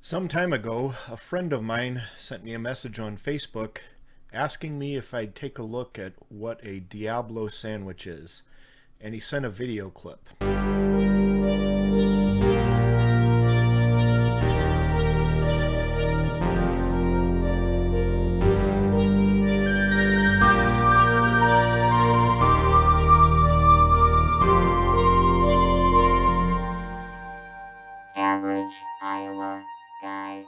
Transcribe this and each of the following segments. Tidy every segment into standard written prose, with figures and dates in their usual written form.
Some time ago, a friend of mine sent me a message on Facebook asking me if I'd take a look at what a Diablo sandwich is, and he sent a video clip. Average Iowa guy.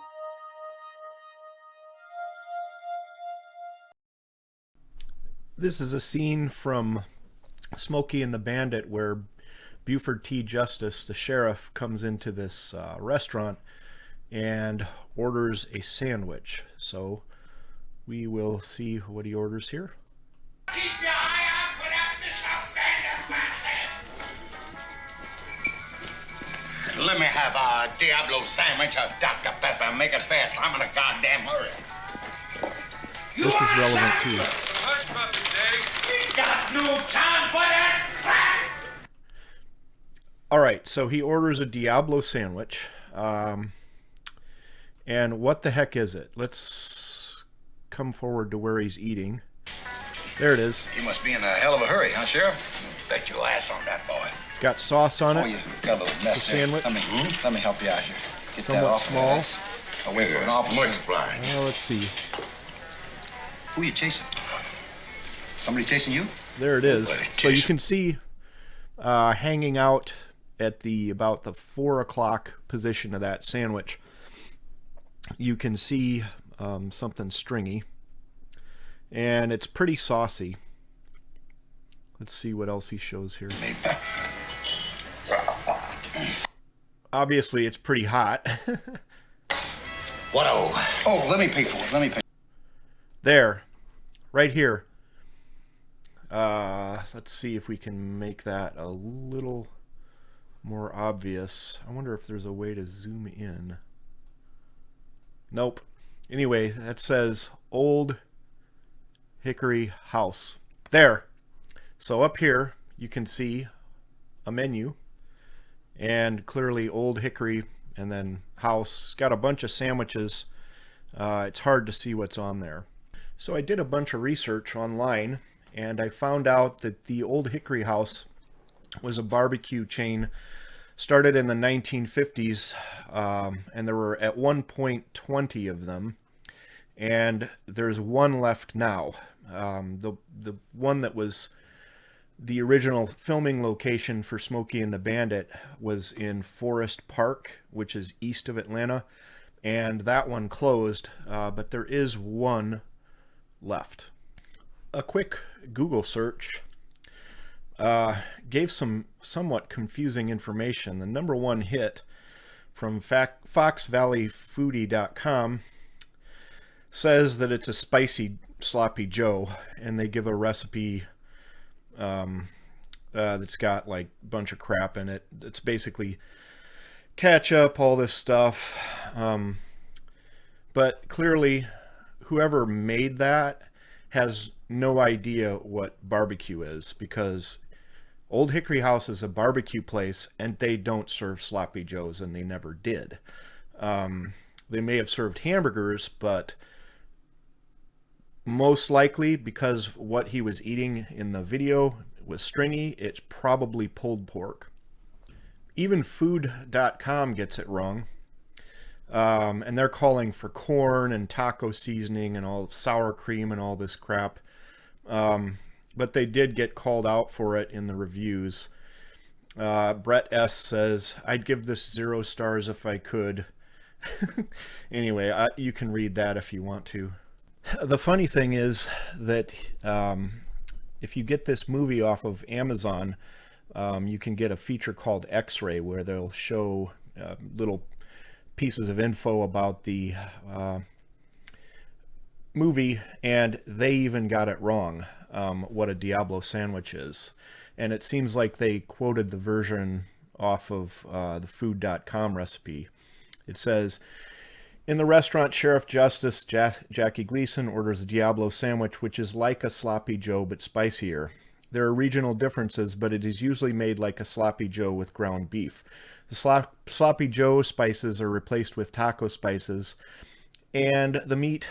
This is a scene from Smokey and the Bandit where Buford T. Justice, the sheriff, comes into this restaurant and orders a sandwich. So we will see what he orders here. Keep your eye out for that Mr. Bandit. Let me have a Diablo sandwich, a Dr. Pepper. Make it fast. I'm in a goddamn hurry. This is relevant too. Hush, puppy, Daddy. We got no time for that crap. All right, so he orders a Diablo sandwich. And what the heck is it? Let's come forward to where he's eating. There it is. You must be in a hell of a hurry, huh, Sheriff? Bet your ass on that boy. It's got sauce on it. Oh, you got a little mess It's a there. sandwich. Let me help you out here. Get that Somewhat off of small. this. I'll wait for an officer. Multiply. Well, let's see. Who are you chasing? Somebody chasing you? There it is. Nobody So you chasing. can see hanging out at about the 4 o'clock position of that sandwich. You can see something stringy, and it's pretty saucy. Let's see what else he shows here. Obviously, it's pretty hot. What Oh, let me pay for it. Let me pay. There, right here. Let's see if we can make that a little more obvious. I wonder if there's a way to zoom in. Nope. Anyway, that says Old Hickory House. There. So up here you can see a menu, and clearly Old Hickory and then House. It's got a bunch of sandwiches. It's hard to see what's on there. So I did a bunch of research online, and I found out that the Old Hickory House was a barbecue chain started in the 1950s, and there were at one point 20 of them, and there's one left now. The one that was the original filming location for Smokey and the Bandit was in Forest Park, which is east of Atlanta, and that one closed, but there is one left. A quick Google search gave some somewhat confusing information. The number one hit from FoxValleyFoodie.com says that it's a spicy sloppy Joe, and they give a recipe that's got like a bunch of crap in it. It's basically ketchup, all this stuff, but clearly whoever made that has no idea what barbecue is, because Old Hickory House is a barbecue place and they don't serve sloppy joes, and they never did. They may have served hamburgers, but most likely, because what he was eating in the video was stringy, it's probably pulled pork. Even food.com gets it wrong. And they're calling for corn and taco seasoning and all sour cream and all this crap. But they did get called out for it in the reviews. Brett S. says, I'd give this 0 stars if I could. Anyway, you can read that if you want to. The funny thing is that if you get this movie off of Amazon, you can get a feature called X-Ray, where they'll show little pieces of info about the movie, and they even got it wrong, what a Diablo sandwich is. And it seems like they quoted the version off of the food.com recipe. It says, in the restaurant, Sheriff Justice Jackie Gleason orders a Diablo sandwich, which is like a sloppy Joe but spicier. There are regional differences, but it is usually made like a sloppy joe with ground beef. The sloppy joe spices are replaced with taco spices, and the meat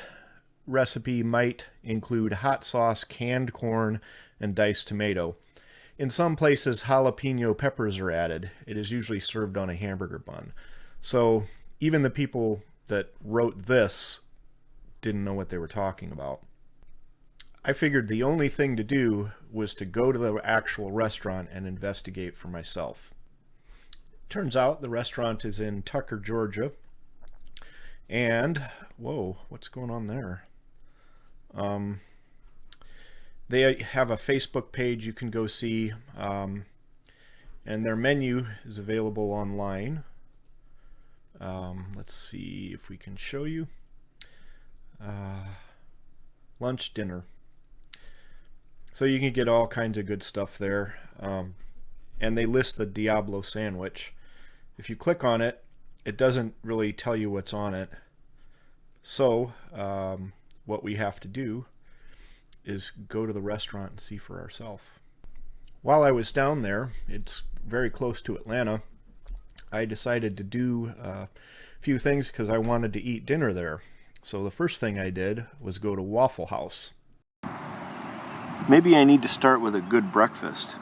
recipe might include hot sauce, canned corn, and diced tomato. In some places, jalapeno peppers are added. It is usually served on a hamburger bun. So even the people that wrote this didn't know what they were talking about. I figured the only thing to do was to go to the actual restaurant and investigate for myself. Turns out the restaurant is in Tucker, Georgia. And, whoa, what's going on there? They have a Facebook page you can go see, and their menu is available online. Let's see if we can show you. Lunch, dinner. So you can get all kinds of good stuff there. And they list the Diablo Sandwich. If you click on it, it doesn't really tell you what's on it. So what we have to do is go to the restaurant and see for ourselves. While I was down there, it's very close to Atlanta, I decided to do a few things because I wanted to eat dinner there. So the first thing I did was go to Waffle House. Maybe I need to start with a good breakfast.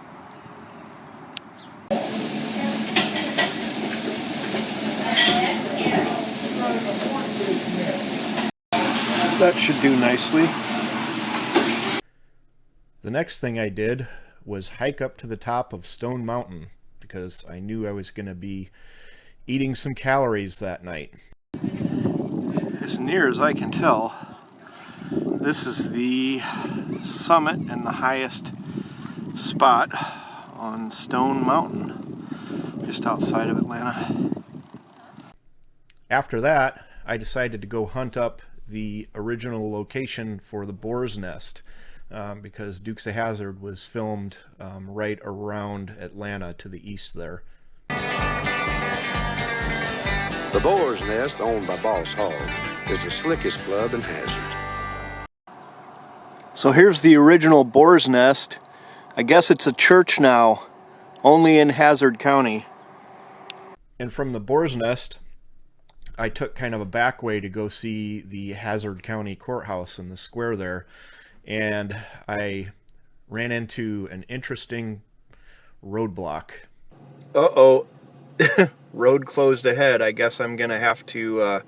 That should do nicely. The next thing I did was hike up to the top of Stone Mountain because I knew I was going to be eating some calories that night. As near as I can tell, this is the summit and the highest spot on Stone Mountain, just outside of Atlanta. After that, I decided to go hunt up the original location for the Boar's Nest because Dukes of Hazzard was filmed right around Atlanta to the east there. The Boar's Nest, owned by Boss Hogg, is the slickest club in Hazard. So here's the original Boar's Nest. I guess it's a church now, only in Hazard County. And from the Boar's Nest, I took kind of a back way to go see the Hazard County Courthouse in the square there. And I ran into an interesting roadblock. Uh-oh. Road closed ahead. I guess I'm going to have to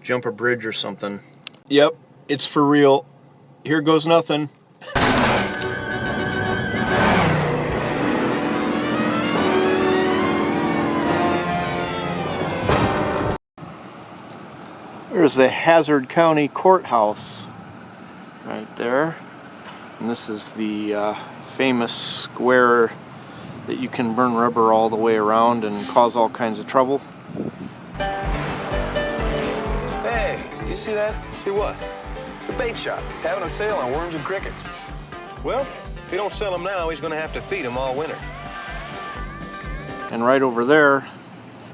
jump a bridge or something. Yep, it's for real. Here goes nothing. There's the Hazard County Courthouse right there. And this is the famous square that you can burn rubber all the way around and cause all kinds of trouble. Hey, you see that? See what? The bait shop, having a sale on worms and crickets. Well, if you don't sell them now, he's going to have to feed them all winter. And right over there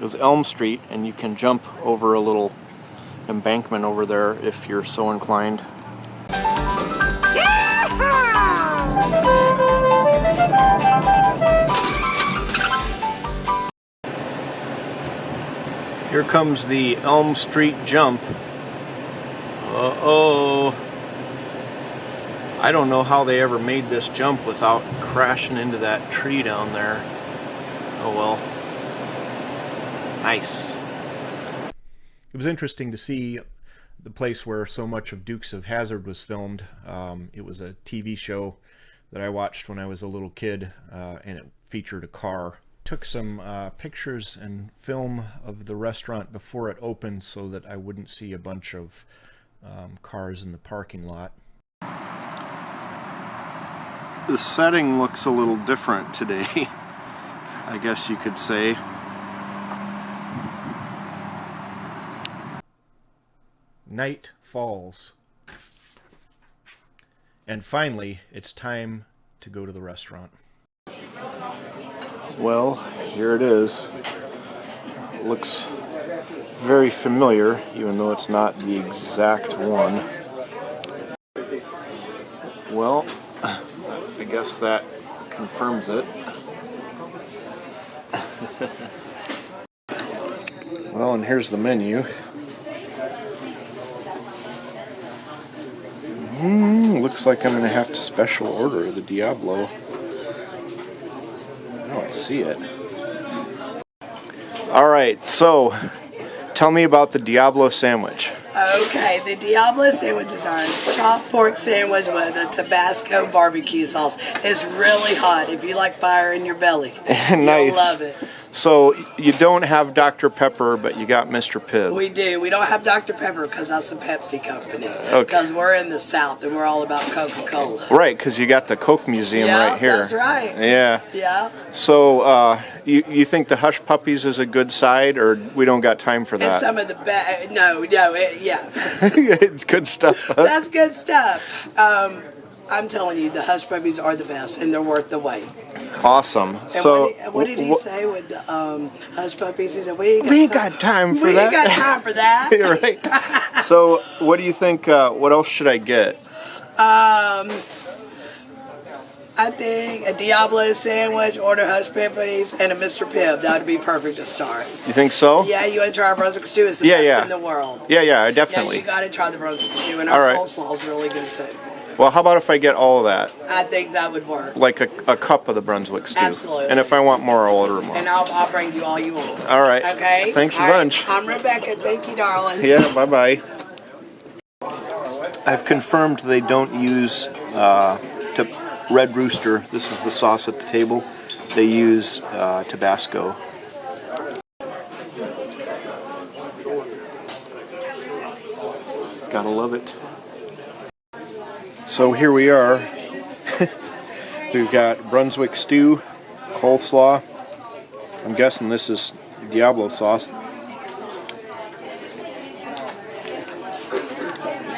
is Elm Street, and you can jump over a little embankment over there if you're so inclined. Here comes the Elm Street jump. Uh-oh. I don't know how they ever made this jump without crashing into that tree down there. Oh well. Nice. It was interesting to see the place where so much of Dukes of Hazzard was filmed. It was a TV show that I watched when I was a little kid, and it featured a car. Took some pictures and film of the restaurant before it opened so that I wouldn't see a bunch of cars in the parking lot. The setting looks a little different today, I guess you could say. Night falls. And finally, it's time to go to the restaurant. Well, here it is. It looks very familiar, even though it's not the exact one. Well, I guess guess that confirms it. Well, and here's the menu. Looks like I'm going to have to special order the Diablo. I don't see it. Alright, so tell me about the Diablo sandwich. Okay, the Diablo sandwiches are a chopped pork sandwich with a Tabasco barbecue sauce. It's really hot if you like fire in your belly. Nice. You'll love it. So you don't have Dr. Pepper, but you got Mr. Pibb. We do. We don't have Dr. Pepper because that's a Pepsi company. Okay. Because we're in the South and we're all about Coca-Cola. Right, because you got the Coke Museum right here. That's right. Yeah. Yeah. So you think the Hush Puppies is a good side, or we don't got time for that? It's some of the best. No, yeah. It's good stuff. Huh? That's good stuff. I'm telling you, the Hush Puppies are the best, and they're worth the wait. Awesome. And so what did he say with the Hush Puppies? He said, "We ain't got time for that." We ain't got time for that. You're right. So what do you think? What else should I get? I think a Diablo sandwich, order Hush Puppies, and a Mr. Pibb. That would be perfect to start. You think so? Yeah, you want to try our Brunswick stew? It's the best in the world. Yeah, definitely. Yeah, you got to try the Brunswick stew, and our coleslaw is really good too. Well, how about if I get all of that? I think that would work. Like a cup of the Brunswick stew. Absolutely. And if I want more, I'll order more. And I'll bring you all you want. All right. Okay? Thanks a all bunch. Right. I'm Rebecca. Thank you, darling. Yeah, bye-bye. I've confirmed they don't use Red Rooster. This is the sauce at the table. They use Tabasco. Gotta love it. So here we are. We've got Brunswick stew, coleslaw. I'm guessing this is Diablo sauce.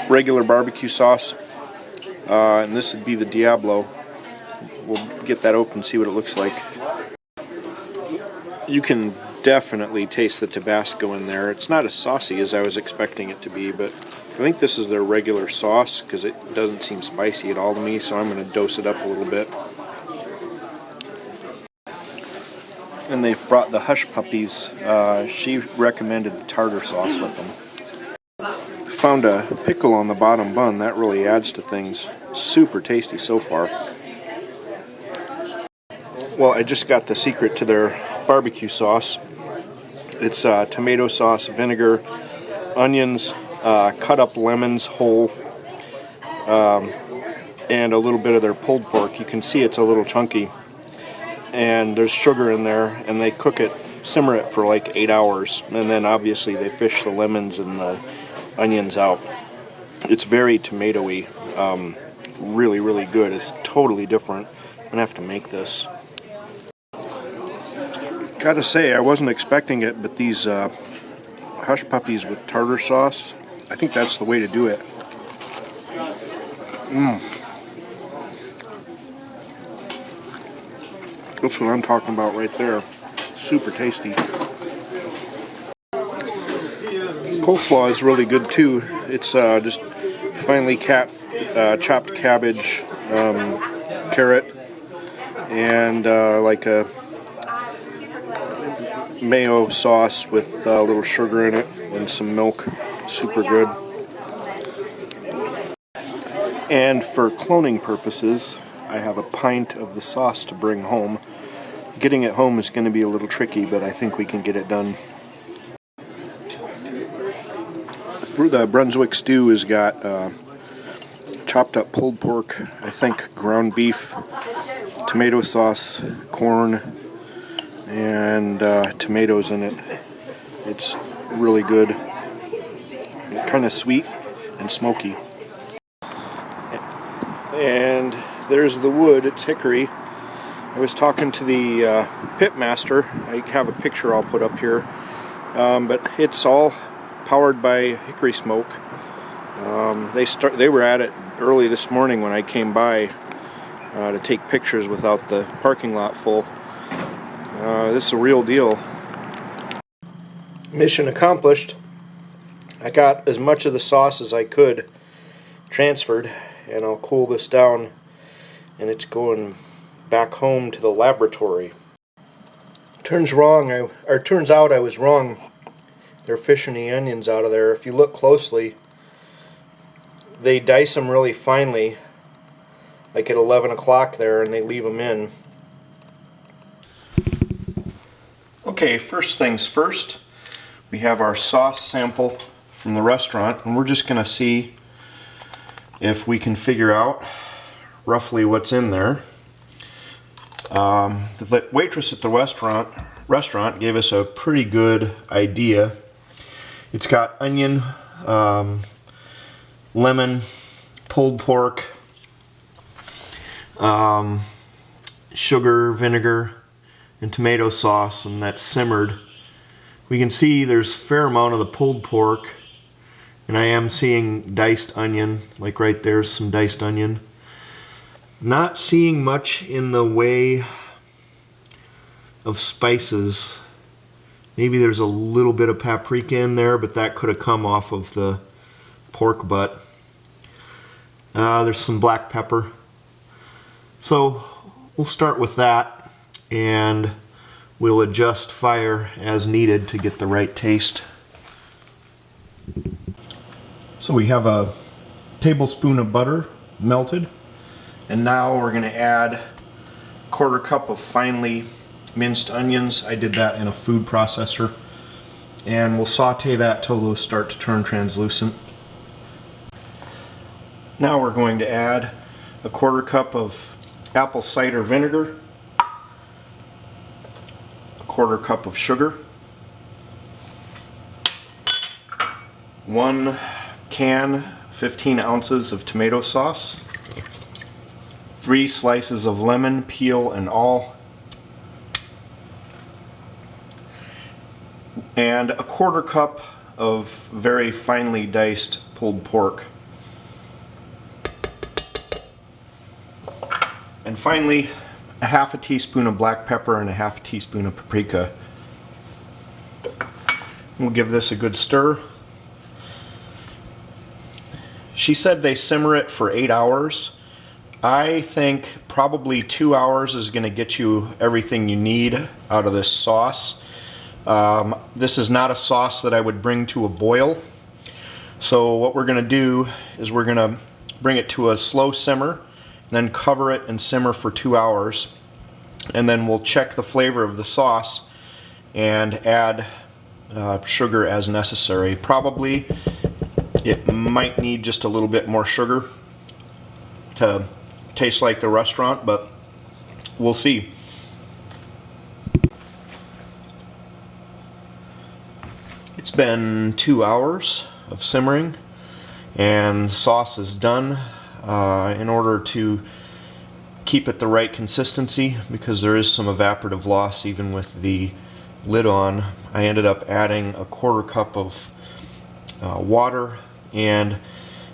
Regular barbecue sauce. And this would be the Diablo. We'll get that open and see what it looks like. You can definitely taste the Tabasco in there. It's not as saucy as I was expecting it to be, but I think this is their regular sauce because it doesn't seem spicy at all to me, so I'm going to dose it up a little bit. And they've brought the Hush Puppies. She recommended the tartar sauce with them. Found a pickle on the bottom bun. That really adds to things. Super tasty so far. Well, I just got the secret to their barbecue sauce. It's tomato sauce, vinegar, onions, cut up lemons whole, and a little bit of their pulled pork. You can see it's a little chunky. And there's sugar in there, and they cook it, simmer it for like 8 hours. And then obviously they fish the lemons and the onions out. It's very tomatoey. Really, really good. It's totally different. I'm going to have to make this. Gotta say, I wasn't expecting it, but these Hush Puppies with tartar sauce, I think that's the way to do it. That's what I'm talking about right there. Super tasty. Coleslaw is really good too. It's just finely chopped cabbage, carrot, and like a mayo sauce with a little sugar in it and some milk. Super good. And for cloning purposes, I have a pint of the sauce to bring home. Getting it home is going to be a little tricky, but I think we can get it done. The Brunswick stew has got chopped up pulled pork, I think ground beef, tomato sauce, corn, and tomatoes in it. It's really good. Kind of sweet and smoky. And there's the wood. It's hickory. I was talking to the pit master. I have a picture I'll put up here. But it's all powered by hickory smoke. They were at it early this morning when I came by to take pictures without the parking lot full. This is a real deal. Mission accomplished. I got as much of the sauce as I could transferred, and I'll cool this down, and it's going back home to the laboratory. Turns out I was wrong. They're fishing the onions out of there. If you look closely, they dice them really finely, like at 11 o'clock there, and they leave them in. Okay, first things first, we have our sauce sample from the restaurant, and we're just going to see if we can figure out roughly what's in there. The waitress at the restaurant gave us a pretty good idea. It's got onion, lemon, pulled pork, sugar, vinegar, and tomato sauce, and that's simmered. We can see there's a fair amount of the pulled pork, and I am seeing diced onion, like right there's some diced onion. Not seeing much in the way of spices. Maybe there's a little bit of paprika in there, but that could have come off of the pork butt. There's some black pepper. So we'll start with that, and we'll adjust fire as needed to get the right taste. So we have a tablespoon of butter melted, and now we're going to add a 1/4 cup of finely minced onions. I did that in a food processor, and we'll saute that till those start to turn translucent. Now we're going to add a 1/4 cup of apple cider vinegar, a 1/4 cup of sugar, 1 can 15 ounces of tomato sauce, 3 slices of lemon, peel and all, and a 1/4 cup of very finely diced pulled pork. And finally, a 1/2 teaspoon of black pepper and a 1/2 teaspoon of paprika. We'll give this a good stir. She said they simmer it for 8 hours. I think probably 2 hours is going to get you everything you need out of this sauce. This is not a sauce that I would bring to a boil. So what we're going to do is we're going to bring it to a slow simmer, then cover it and simmer for 2 hours, and then we'll check the flavor of the sauce and add sugar as necessary. Probably it might need just a little bit more sugar to taste like the restaurant, but we'll see. It's been 2 hours of simmering, and the sauce is done. In order to keep it the right consistency, because there is some evaporative loss even with the lid on, I ended up adding a 1/4 cup of water, and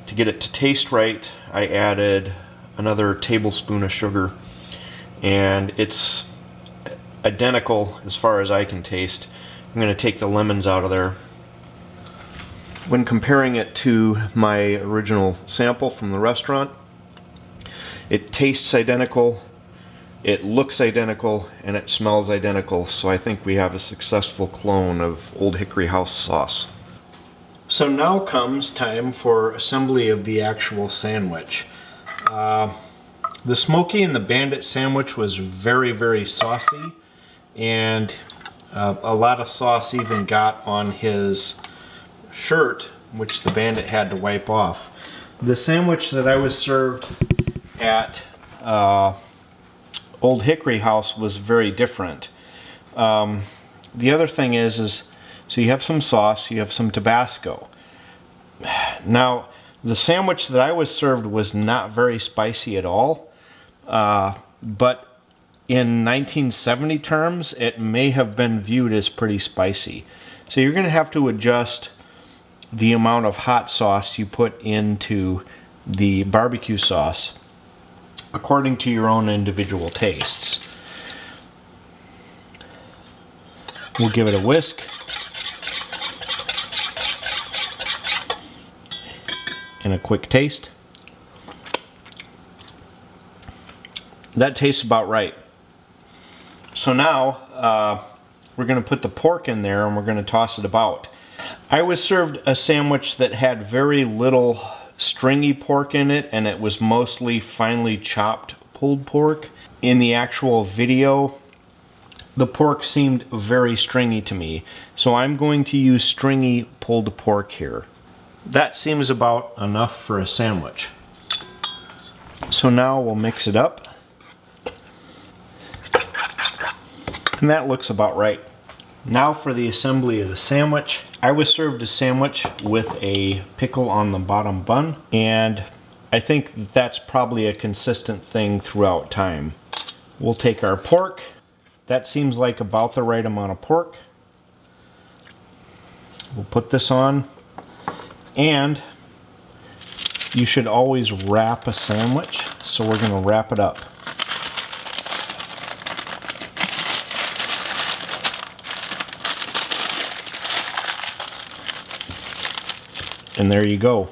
to get it to taste right, I added another tablespoon of sugar, and it's identical as far as I can taste. I'm going to take the lemons out of there. When comparing it to my original sample from the restaurant, it tastes identical, it looks identical, and it smells identical, so I think we have a successful clone of Old Hickory House sauce. So now comes time for assembly of the actual sandwich. The Smokey and the Bandit sandwich was very, very saucy, and a lot of sauce even got on his shirt, which the Bandit had to wipe off. The sandwich that I was served at Old Hickory House was very different. The other thing is so you have some sauce, you have some Tabasco. Now, the sandwich that I was served was not very spicy at all, but in 1970 terms, it may have been viewed as pretty spicy. So you're going to have to adjust the amount of hot sauce you put into the barbecue sauce according to your own individual tastes. We'll give it a whisk. And a quick taste. That tastes about right. So now we're going to put the pork in there and we're going to toss it about. I was served a sandwich that had very little stringy pork in it, and it was mostly finely chopped pulled pork. In the actual video, the pork seemed very stringy to me, so I'm going to use stringy pulled pork here. That seems about enough for a sandwich. So now we'll mix it up. And that looks about right. Now for the assembly of the sandwich. I was served a sandwich with a pickle on the bottom bun, and I think that's probably a consistent thing throughout time. We'll take our pork. That seems like about the right amount of pork. We'll put this on, and you should always wrap a sandwich, so we're going to wrap it up. And there you go.